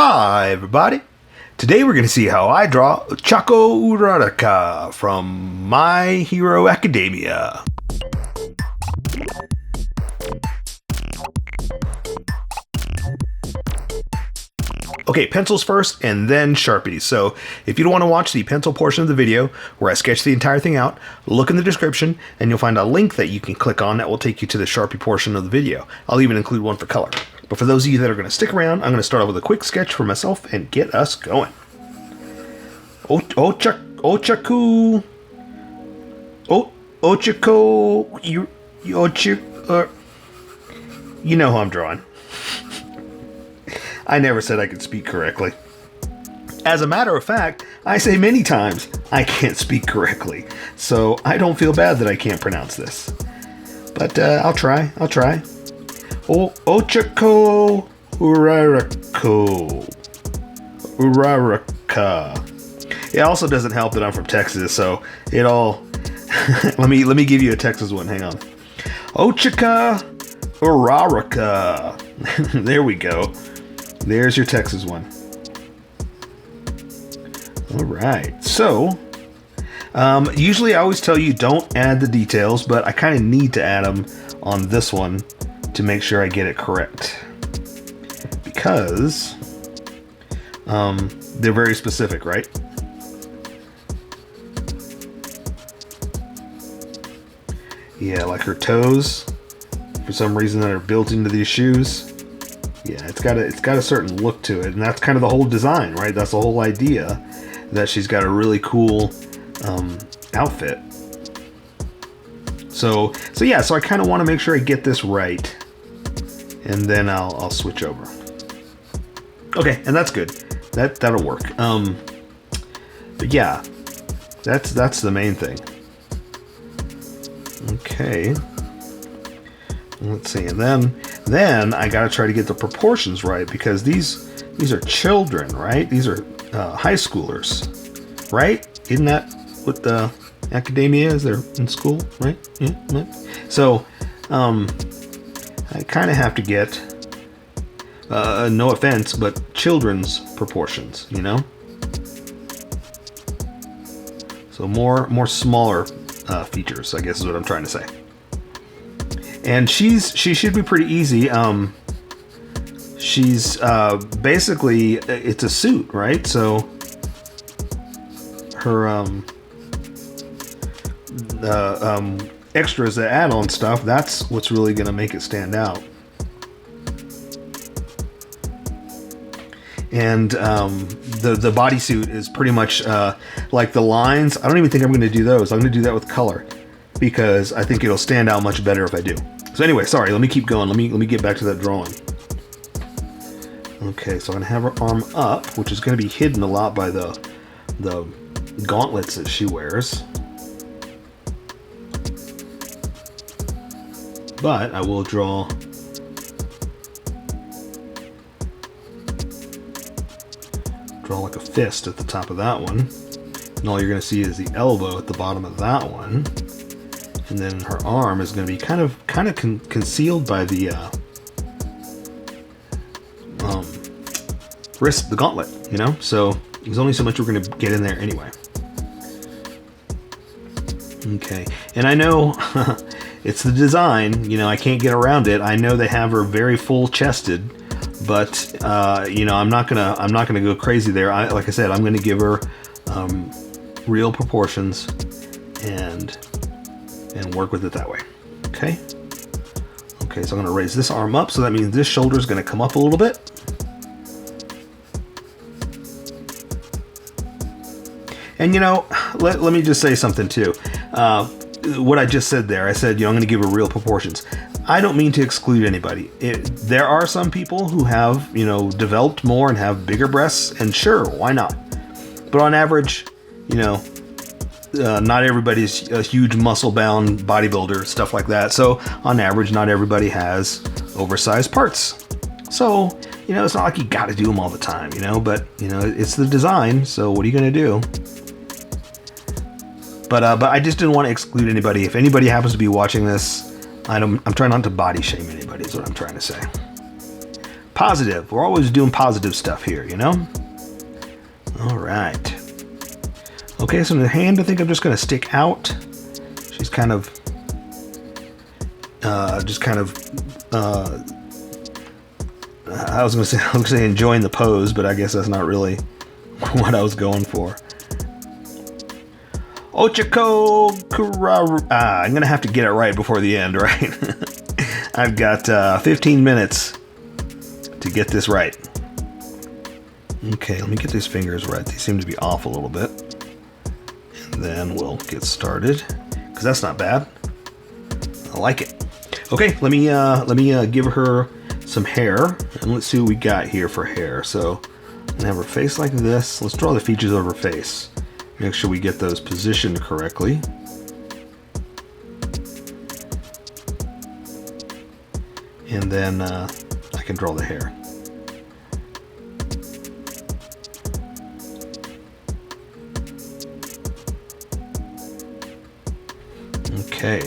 Hi everybody! Today we're going to see how I draw Ochako Uraraka from My Hero Academia. Okay, pencils first and then Sharpies. So if you don't want to watch the pencil portion of the video where I sketch the entire thing out, look in the description and you'll find a link that you can click on that will take you to the Sharpie portion of the video. I'll even include one for color. But for those of you that are going to stick around, I'm going to start off with a quick sketch for myself and get us going. Ochako you know who I'm drawing. I never said I could speak correctly. As a matter of fact, I say many times I can't speak correctly, so I don't feel bad that I can't pronounce this. But I'll try. Ochako Uraraka. It also doesn't help that I'm from Texas, so it all. let me give you a Texas one. Hang on. Ochako Uraraka. There we go. There's your Texas one. All right. So, usually I always tell you don't add the details, but I kind of need to add them on this one to make sure I get it correct. Because they're very specific, right? Yeah, like her toes, for some reason, that are built into these shoes. Yeah, it's got a certain look to it, and that's kind of the whole design, right? That's the whole idea, that she's got a really cool outfit. So I kind of want to make sure I get this right, and then I'll switch over. Okay, and that's good. That'll work. But yeah, that's the main thing. Okay. Let's see, and then I gotta try to get the proportions right, because these are children, right? These are high schoolers, right? Isn't that what the academia is? They're in school, right? Yeah. Right. So I kind of have to get no offense, but children's proportions, you know. So more smaller features, I guess is what I'm trying to say. And she should be pretty easy. She's basically, it's a suit, right? So her extras, the add-on stuff, that's what's really going to make it stand out. And the bodysuit is pretty much like the lines. I don't even think I'm going to do those. I'm going to do that with color, because I think it'll stand out much better if I do. So anyway, sorry, let me keep going. Let me get back to that drawing. Okay, so I'm gonna have her arm up, which is gonna be hidden a lot by the gauntlets that she wears. But I will draw like a fist at the top of that one. And all you're gonna see is the elbow at the bottom of that one. And then her arm is going to be kind of concealed by the wrist, the gauntlet, you know? So there's only so much we're going to get in there anyway. Okay, and I know it's the design, you know, I can't get around it. I know they have her very full-chested, but you know, I'm not gonna go crazy there. Like I said, I'm going to give her real proportions and work with it that way. Okay, so I'm going to raise this arm up, so that means this shoulder is going to come up a little bit. And you know, let me just say something too. What I just said there, I said, you know, I'm going to give her real proportions. I don't mean to exclude anybody. There are some people who have, you know, developed more and have bigger breasts, and sure, why not? But on average, you know, not everybody's a huge muscle-bound bodybuilder, stuff like that. So on average, not everybody has oversized parts. So, you know, it's not like you got to do them all the time, you know, but, you know, it's the design. So what are you going to do? But I just didn't want to exclude anybody. If anybody happens to be watching this, I'm trying not to body shame anybody, is what I'm trying to say. Positive. We're always doing positive stuff here, you know? All right. Okay, so the hand I think I'm just going to stick out. She's kind of, I was going to say enjoying the pose, but I guess that's not really what I was going for. Ochako Uraraka. I'm going to have to get it right before the end, right? I've got 15 minutes to get this right. Okay, let me get these fingers right. They seem to be off a little bit. And then we'll get started, because that's not bad. I like it. Okay, let me give her some hair, and let's see what we got here for hair. So I'm gonna have her face like this. Let's draw the features of her face. Make sure we get those positioned correctly. And then I can draw the hair. Okay,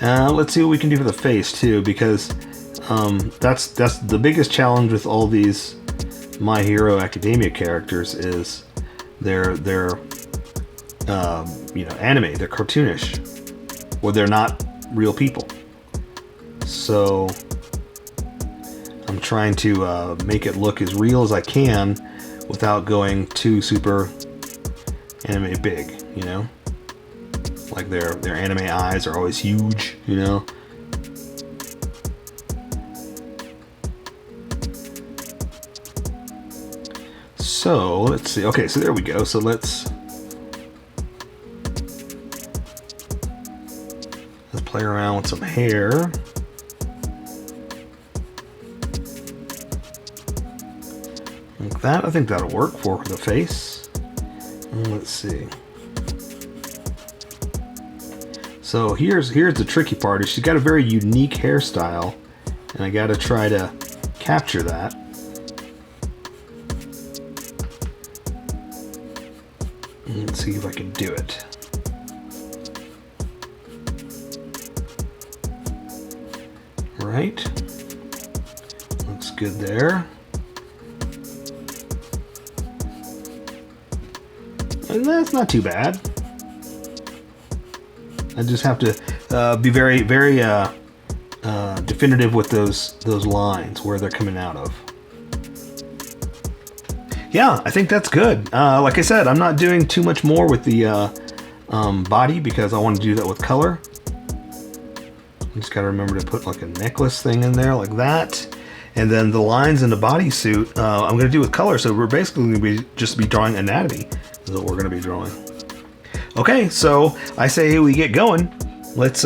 let's see what we can do for the face too, because that's the biggest challenge with all these My Hero Academia characters is they're anime, they're cartoonish, or they're not real people. So I'm trying to make it look as real as I can without going too super anime big, you know? Like their anime eyes are always huge, you know? So let's see. Okay, so there we go. So let's play around with some hair. Like that. I think that'll work for the face. And let's see. So here's the tricky part. Is she's got a very unique hairstyle, and I got to try to capture that. Let's see if I can do it. Right. Looks good there. And that's not too bad. I just have to be very, very definitive with those lines where they're coming out of. Yeah, I think that's good. Like I said, I'm not doing too much more with the body because I want to do that with color. I just got to remember to put like a necklace thing in there like that. And then the lines in the bodysuit, I'm going to do with color. So we're basically going to just be drawing anatomy is what we're going to be drawing. Okay, so I say we get going. Let's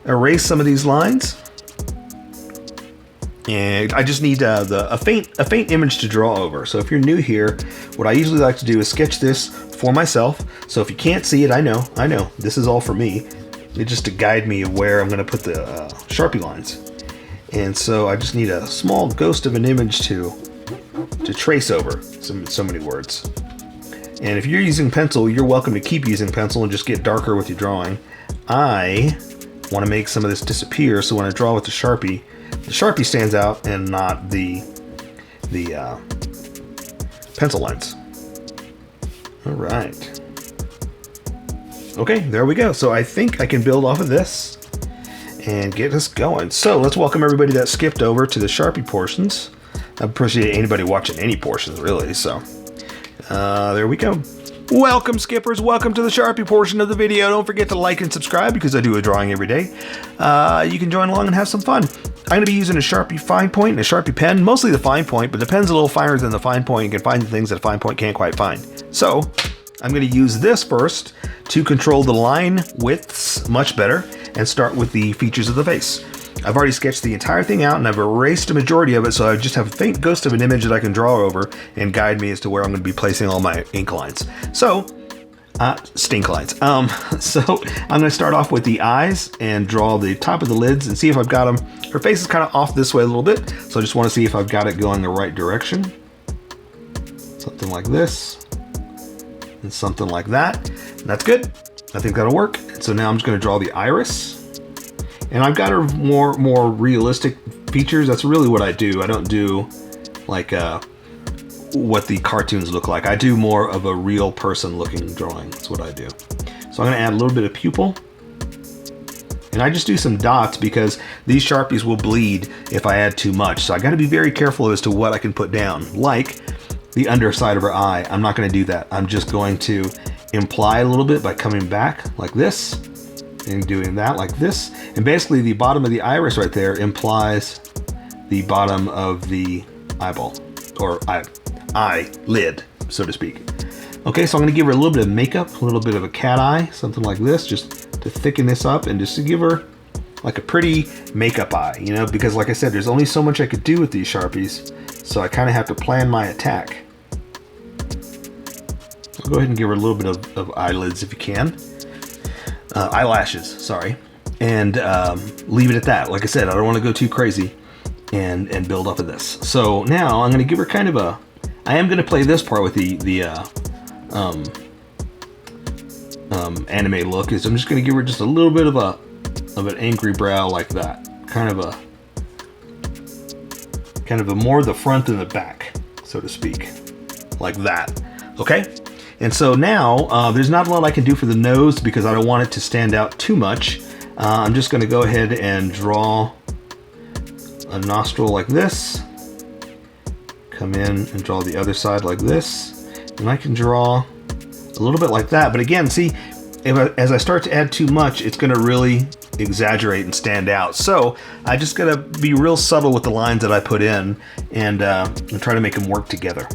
erase some of these lines. And I just need a faint image to draw over. So if you're new here, what I usually like to do is sketch this for myself. So if you can't see it, I know, this is all for me. It's just to guide me where I'm going to put the Sharpie lines. And so I just need a small ghost of an image to trace over so many words. And if you're using pencil, you're welcome to keep using pencil and just get darker with your drawing. I want to make some of this disappear, so when I draw with the Sharpie stands out and not the pencil lines. All right. Okay, there we go. So I think I can build off of this and get us going. So let's welcome everybody that skipped over to the Sharpie portions. I appreciate anybody watching any portions, really. So there we go. Welcome, skippers. Welcome to the Sharpie portion of the video. Don't forget to like and subscribe because I do a drawing every day. You can join along and have some fun. I'm going to be using a Sharpie fine point and a Sharpie pen, mostly the fine point, but the pen's a little finer than the fine point. You can find the things that a fine point can't quite find. So I'm going to use this first to control the line widths much better and start with the features of the face. I've already sketched the entire thing out and I've erased a majority of it, so I just have a faint ghost of an image that I can draw over and guide me as to where I'm going to be placing all my ink lines. So, stink lines. So I'm going to start off with the eyes and draw the top of the lids and see if I've got them. Her face is kind of off this way a little bit, so I just want to see if I've got it going the right direction. Something like this. And something like that. And that's good. I think that'll work. And so now I'm just going to draw the iris. And I've got her more realistic features. That's really what I do. I don't do like what the cartoons look like. I do more of a real person looking drawing. That's what I do. So I'm going to add a little bit of pupil. And I just do some dots because these Sharpies will bleed if I add too much. So I got to be very careful as to what I can put down. Like the underside of her eye. I'm not going to do that. I'm just going to imply a little bit by coming back like this and doing that like this. And basically the bottom of the iris right there implies the bottom of the eyeball or eyelid, so to speak. Okay, so I'm going to give her a little bit of makeup, a little bit of a cat eye, something like this, just to thicken this up and just to give her like a pretty makeup eye, you know, because like I said, there's only so much I could do with these Sharpies, so I kind of have to plan my attack. I'll go ahead and give her a little bit of eyelids if you can. Eyelashes, sorry. And leave it at that. Like I said, I don't want to go too crazy and build up of this. So now I'm going to give her kind of a... I am going to play this part with the anime look. Is I'm just going to give her just a little bit of an angry brow like that. Kind of a more the front than the back, so to speak. Like that. Okay? And so now, there's not a lot I can do for the nose because I don't want it to stand out too much. I'm just going to go ahead and draw a nostril like this. Come in and draw the other side like this. And I can draw a little bit like that. But again, see, as I start to add too much, it's going to really exaggerate and stand out. So I just got to be real subtle with the lines that I put in and try to make them work together.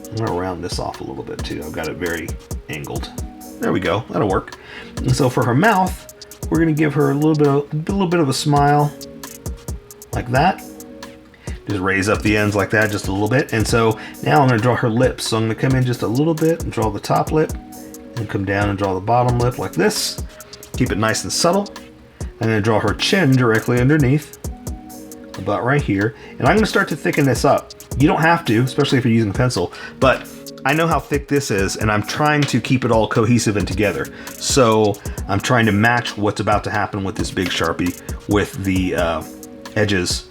I'm going to round this off a little bit too. I've got it very angled. There we go. That'll work. And so for her mouth, we're going to give her a little bit of a smile like that. Just raise up the ends like that just a little bit. And so now I'm going to draw her lips. So I'm going to come in just a little bit and draw the top lip and come down and draw the bottom lip like this. Keep it nice and subtle. I'm going to draw her chin directly underneath, about right here. And I'm going to start to thicken this up. You don't have to, especially if you're using a pencil, but I know how thick this is and I'm trying to keep it all cohesive and together. So I'm trying to match what's about to happen with this big Sharpie with the edges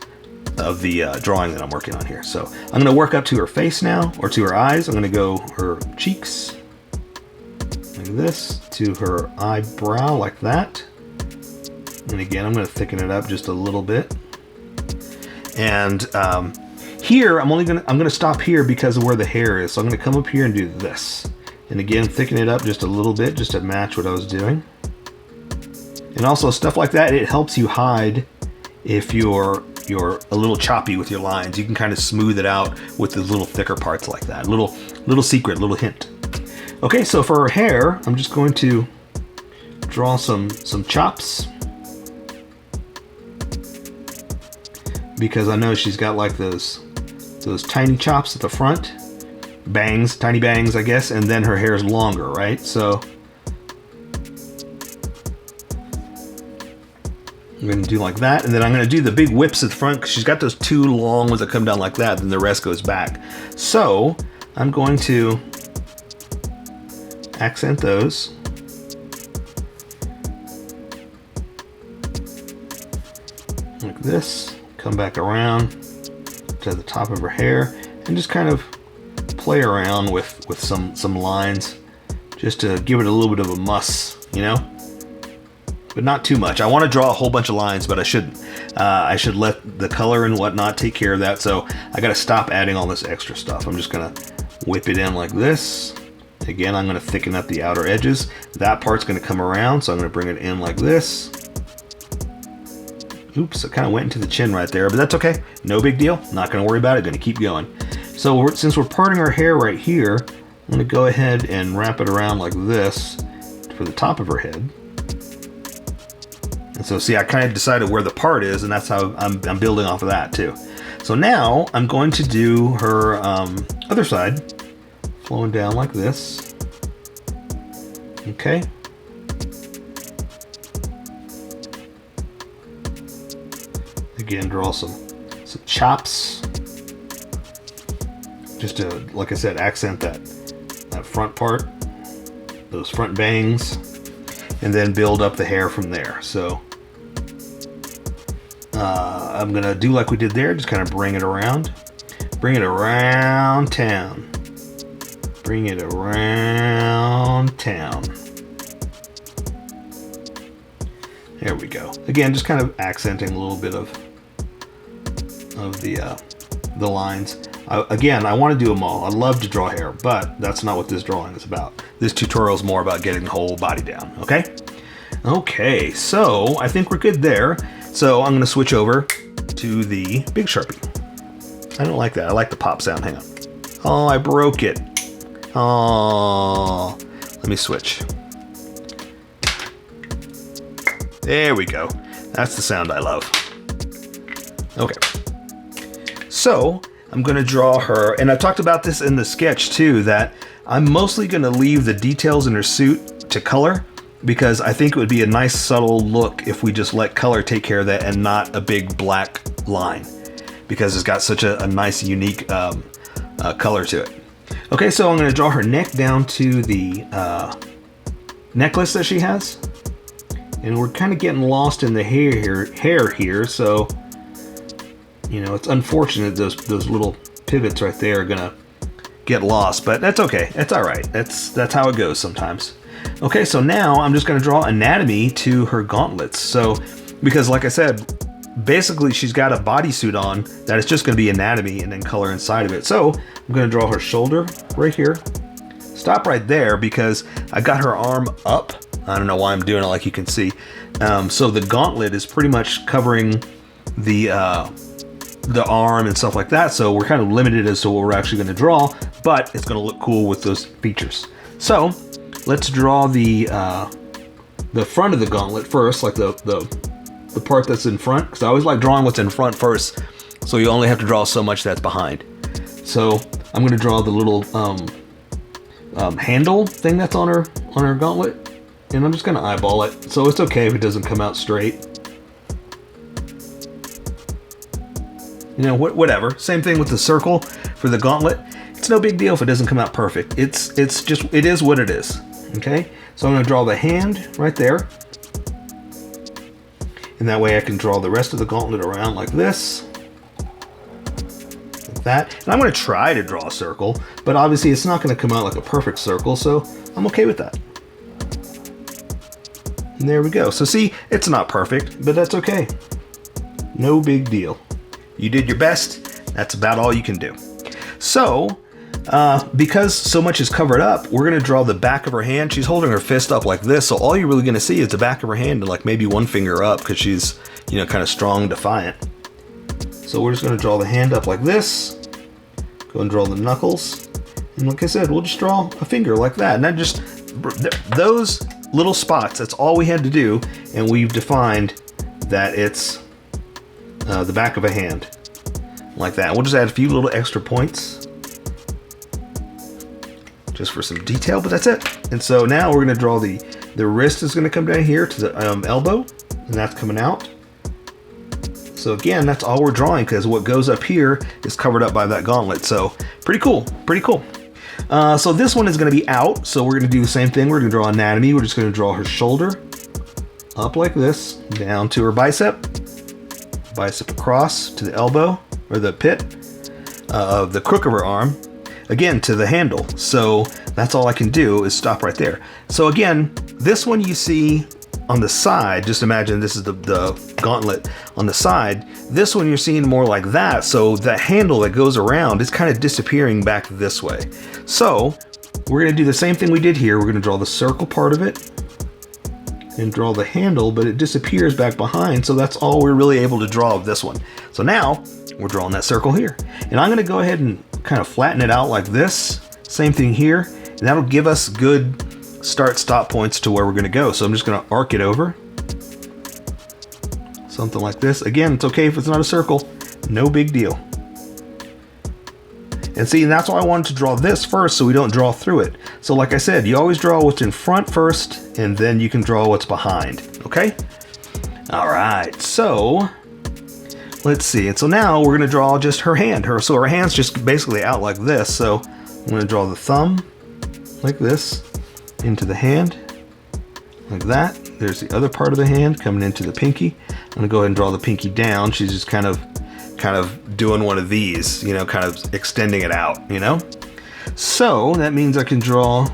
of the drawing that I'm working on here. So I'm going to work up to her face now, or to her eyes. I'm going to go her cheeks like this, to her eyebrow like that. And again, I'm going to thicken it up just a little bit. And here, I'm going to stop here because of where the hair is. So I'm going to come up here and do this. And again, thicken it up just a little bit, just to match what I was doing. And also stuff like that, it helps you hide if you're a little choppy with your lines. You can kind of smooth it out with the little thicker parts like that. Little secret, little hint. Okay, so for her hair, I'm just going to draw some chops. Because I know she's got like those tiny chops at the front, bangs, tiny bangs, I guess, and then her hair is longer, right? So I'm going to do like that, and then I'm going to do the big whips at the front because she's got those two long ones that come down like that, then the rest goes back. So I'm going to accent those. Like this. Come back around to the top of her hair and just kind of play around with some lines just to give it a little bit of a muss, you know, but not too much. I want to draw a whole bunch of lines, but I shouldn't. I should let the color and whatnot take care of that. So I got to stop adding all this extra stuff. I'm just going to whip it in like this. Again, I'm going to thicken up the outer edges. That part's going to come around, so I'm going to bring it in like this. Oops, it kind of went into the chin right there, but that's okay. No big deal. Not going to worry about it. Going to keep going. So since we're parting our hair right here, I'm going to go ahead and wrap it around like this for the top of her head. And so see, I kind of decided where the part is, and that's how I'm building off of that too. So now I'm going to do her other side, flowing down like this. Okay. Again, draw some chops, just to, like I said, accent that front part, those front bangs, and then build up the hair from there. So I'm gonna do like we did there, just kind of bring it around. Bring it around town. Bring it around town. There we go. Again, just kind of accenting a little bit of the lines. Again, I want to do them all. I love to draw hair, but that's not what this drawing is about. This tutorial is more about getting the whole body down, okay? Okay, so I think we're good there. So I'm going to switch over to the big Sharpie. I don't like that. I like the pop sound. Hang on. Oh, I broke it. Oh, let me switch. There we go. That's the sound I love. Okay. So I'm going to draw her, and I've talked about this in the sketch too, that I'm mostly going to leave the details in her suit to color, because I think it would be a nice subtle look if we just let color take care of that and not a big black line, because it's got such a nice unique color to it. Okay, so I'm going to draw her neck down to the necklace that she has. And we're kind of getting lost in the hair here, so you know, it's unfortunate those little pivots right there are gonna get lost, but that's okay. That's all right. That's how it goes sometimes. Okay, so now I'm just gonna draw anatomy to her gauntlets. So, because like I said, basically she's got a bodysuit on that is just gonna be anatomy and then color inside of it. So I'm gonna draw her shoulder right here. Stop right there because I got her arm up. I don't know why I'm doing it like you can see. So the gauntlet is pretty much covering the arm and stuff like that. So we're kind of limited as to what we're actually going to draw, but it's going to look cool with those features. So let's draw the front of the gauntlet first, like the part that's in front. Because I always like drawing what's in front first, so you only have to draw so much that's behind. So I'm going to draw the little handle thing that's on her gauntlet. And I'm just going to eyeball it, so it's okay if it doesn't come out straight. You know, whatever. Same thing with the circle for the gauntlet. It's no big deal if it doesn't come out perfect. It is what it is. Okay? So I'm going to draw the hand right there. And that way I can draw the rest of the gauntlet around like this. Like that. And I'm going to try to draw a circle, but obviously it's not going to come out like a perfect circle, so I'm okay with that. And there we go. So see, it's not perfect, but that's okay. No big deal. You did your best. That's about all you can do. So, because so much is covered up, we're going to draw the back of her hand. She's holding her fist up like this, so all you're really going to see is the back of her hand and like maybe one finger up because she's, you know, kind of strong, defiant. So we're just going to draw the hand up like this. Go and draw the knuckles. And like I said, we'll just draw a finger like that. And that just, those little spots, that's all we had to do, and we've defined that it's the back of a hand like that. We'll just add a few little extra points just for some detail, but that's it. And so now we're going to draw the wrist is going to come down here to the elbow, and that's coming out. So again, that's all we're drawing because what goes up here is covered up by that gauntlet. So pretty cool, pretty cool. So this one is going to be out, so we're going to do the same thing. We're going to draw anatomy. We're just going to draw her shoulder up like this, down to her bicep across to the elbow, or the pit of the crook of her arm, again to the handle. So that's all I can do is stop right there. So again, this one you see on the side, just imagine this is the gauntlet on the side. This one you're seeing more like that, so the handle that goes around is kind of disappearing back this way. So we're going to do the same thing we did here. We're going to draw the circle part of it and draw the handle, but it disappears back behind, so that's all we're really able to draw of this one. So now we're drawing that circle here. And I'm going to go ahead and kind of flatten it out like this. Same thing here, and that'll give us good start-stop points to where we're going to go. So I'm just going to arc it over. Something like this. Again, it's okay if it's not a circle. No big deal. And see, that's why I wanted to draw this first so we don't draw through it. So like I said, you always draw what's in front first, and then you can draw what's behind. Okay? All right, so let's see. And so now we're going to draw just her hand. So her hand's just basically out like this. So I'm going to draw the thumb like this into the hand, like that. There's the other part of the hand coming into the pinky. I'm going to go ahead and draw the pinky down. She's just kind of kind of doing one of these, you know, kind of extending it out, you know? So that means I can draw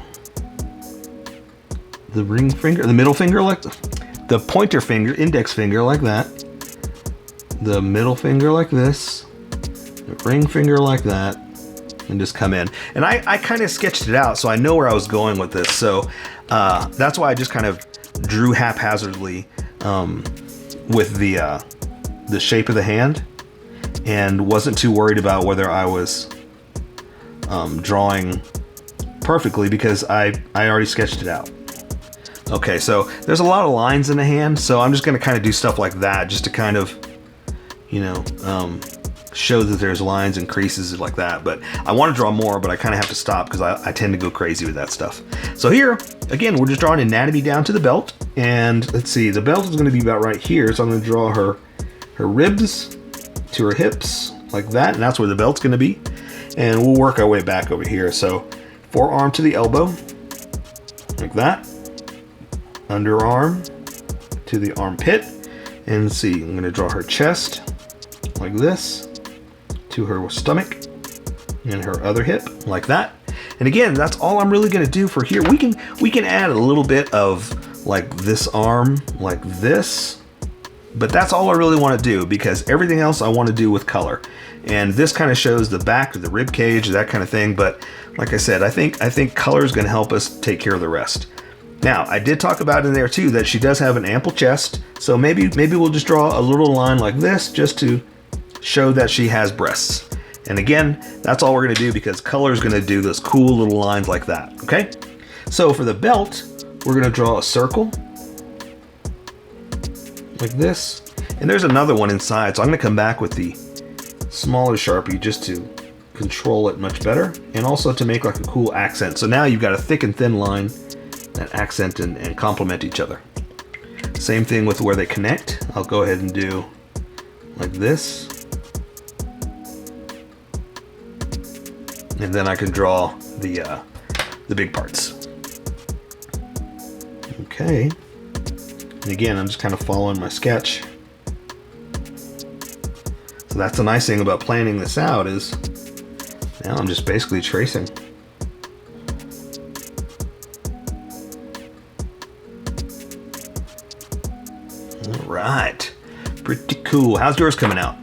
the ring finger, the middle finger, like the pointer finger, index finger like that, the middle finger like this, the ring finger like that, and just come in. And I kind of sketched it out, so I know where I was going with this. So that's why I just kind of drew haphazardly with the shape of the hand, and wasn't too worried about whether I was drawing perfectly, because I already sketched it out. Okay, so there's a lot of lines in the hand, so I'm just going to kind of do stuff like that just to kind of, you know, show that there's lines and creases like that. But I want to draw more, but I kind of have to stop because I tend to go crazy with that stuff. So here, again, we're just drawing anatomy down to the belt. And let's see, the belt is going to be about right here. So I'm going to draw her ribs to her hips like that. And that's where the belt's going to be. And we'll work our way back over here. So forearm to the elbow like that. Underarm to the armpit. And let's see, I'm going to draw her chest like this to her stomach and her other hip like that. And again, that's all I'm really going to do for here. We can add a little bit of like this arm like this, but that's all I really want to do, because everything else I want to do with color. And this kind of shows the back of the rib cage, that kind of thing. But like I said, I think color is going to help us take care of the rest. Now, I did talk about in there too that she does have an ample chest, so maybe we'll just draw a little line like this just to show that she has breasts. And again, that's all we're going to do, because color is going to do those cool little lines like that. Okay, so for the belt, we're going to draw a circle like this, and there's another one inside, so I'm going to come back with the smaller Sharpie just to control it much better, and also to make like a cool accent. So now you've got a thick and thin line that accent and complement each other. Same thing with where they connect. I'll go ahead and do like this, and then I can draw the big parts. Okay, and again, I'm just kind of following my sketch. So that's the nice thing about planning this out, is now I'm just basically tracing. All right, pretty cool. How's yours coming out?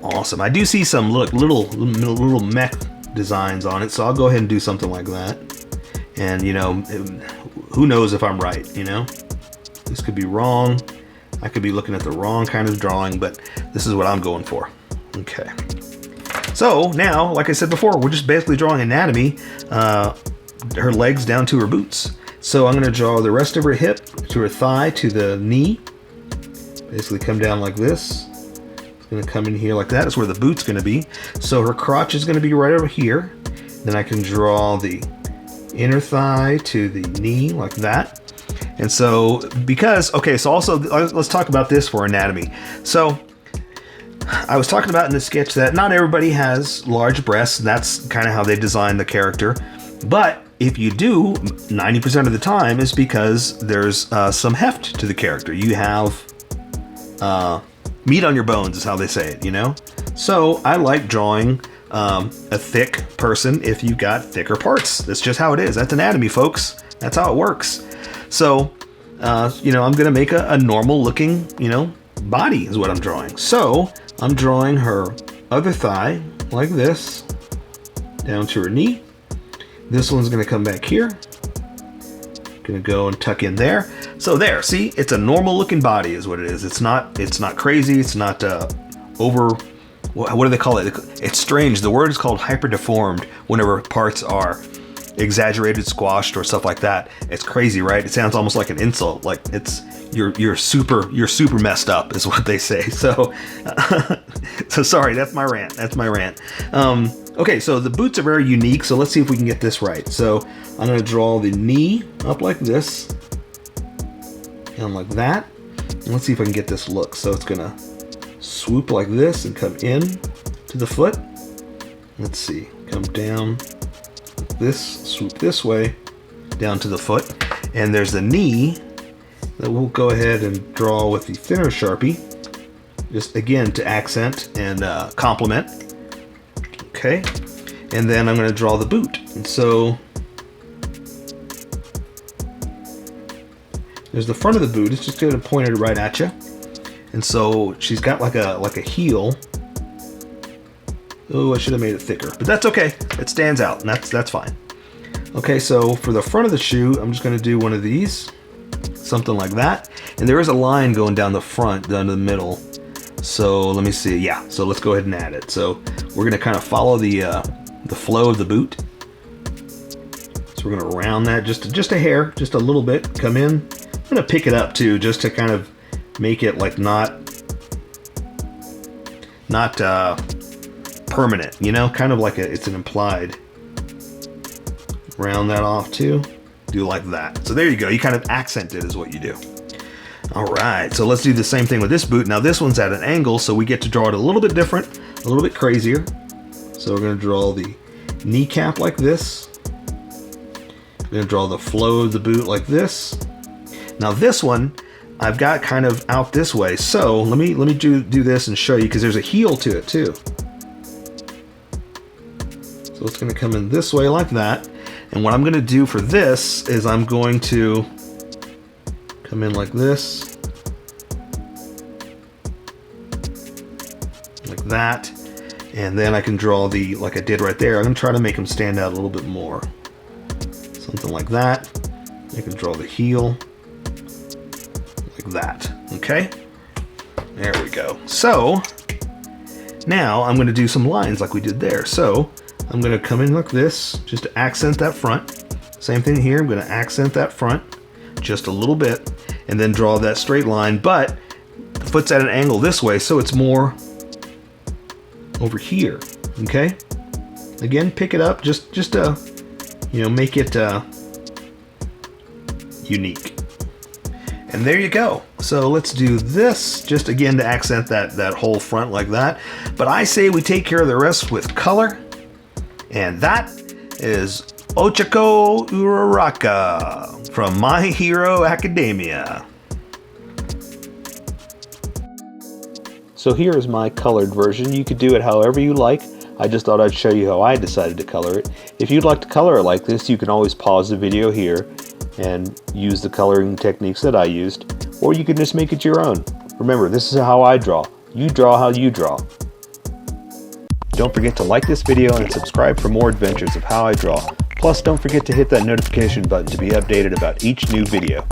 Awesome. I do see some little mech designs on it, so I'll go ahead and do something like that. And you know, who knows if I'm right, you know? This could be wrong. I could be looking at the wrong kind of drawing, but this is what I'm going for. Okay. So now, like I said before, we're just basically drawing anatomy, her legs down to her boots. So I'm going to draw the rest of her hip to her thigh to the knee. Basically come down like this. It's going to come in here like that. That's where the boot's going to be. So her crotch is going to be right over here. Then I can draw the inner thigh to the knee like that. And so because, okay, so also let's talk about this for anatomy. So I was talking about in the sketch that not everybody has large breasts. That's kind of how they design the character. But if you do, 90% of the time is because there's some heft to the character. You have meat on your bones is how they say it, you know? So I like drawing a thick person if you got thicker parts. That's just how it is. That's anatomy, folks. That's how it works. So, you know, I'm going to make a normal looking, you know, body is what I'm drawing. So I'm drawing her other thigh like this down to her knee. This one's going to come back here. Going to go and tuck in there. So there, see, it's a normal looking body is what it is. It's not crazy. It's not over, what do they call it? It's strange. The word is called hyper deformed whenever parts are exaggerated, squashed, or stuff like that. It's crazy, right? It sounds almost like an insult. Like it's you're super messed up is what they say. So so sorry, that's my rant. Okay, so the boots are very unique, so let's see if we can get this right. So I'm going to draw the knee up like this and like that, and let's see if I can get this look. So it's going to swoop like this and come in to the foot. Let's see, come down like this, swoop this way down to the foot, and there's the knee that we'll go ahead and draw with the thinner Sharpie just again to accent and complement. Okay, and then I'm going to draw the boot. And so there's the front of the boot. It's just going to point it right at you. And so she's got like a heel. Oh, I should have made it thicker, but that's okay. It stands out, and that's fine. Okay, so for the front of the shoe, I'm just going to do one of these, something like that. And there is a line going down the front, down the middle. So let me see. Yeah, so let's go ahead and add it. So we're going to kind of follow the flow of the boot. So we're going to round that just a hair, just a little bit. Come in. I'm going to pick it up too, just to kind of make it like not permanent, you know, kind of like it's an implied. Round that off too. Do like that. So there you go. You kind of accent it is what you do. All right, so let's do the same thing with this boot. Now this one's at an angle, so we get to draw it a little bit different, a little bit crazier. So we're going to draw the kneecap like this. We're going to draw the flow of the boot like this. Now this one, I've got kind of out this way. So let me do this and show you, because there's a heel to it too. So it's going to come in this way like that. And what I'm going to do for this is I'm going to come in like this, like that, and then I can draw the, like I did right there, I'm going to try to make them stand out a little bit more. Something like that. I can draw the heel like that. Okay? There we go. So now I'm going to do some lines like we did there. So I'm going to come in like this, just to accent that front. Same thing here, I'm going to accent that front just a little bit, and then draw that straight line, but the foot's at an angle this way, so it's more over here, okay? Again, pick it up, just to, you know, make it unique. And there you go. So let's do this, just again to accent that whole front like that. But I say we take care of the rest with color. And that is Ochako Uraraka from My Hero Academia. So here is my colored version. You could do it however you like. I just thought I'd show you how I decided to color it. If you'd like to color it like this, you can always pause the video here and use the coloring techniques that I used, or you can just make it your own. Remember, this is how I draw. You draw how you draw. Don't forget to like this video and subscribe for more adventures of how I draw. Plus, don't forget to hit that notification button to be updated about each new video.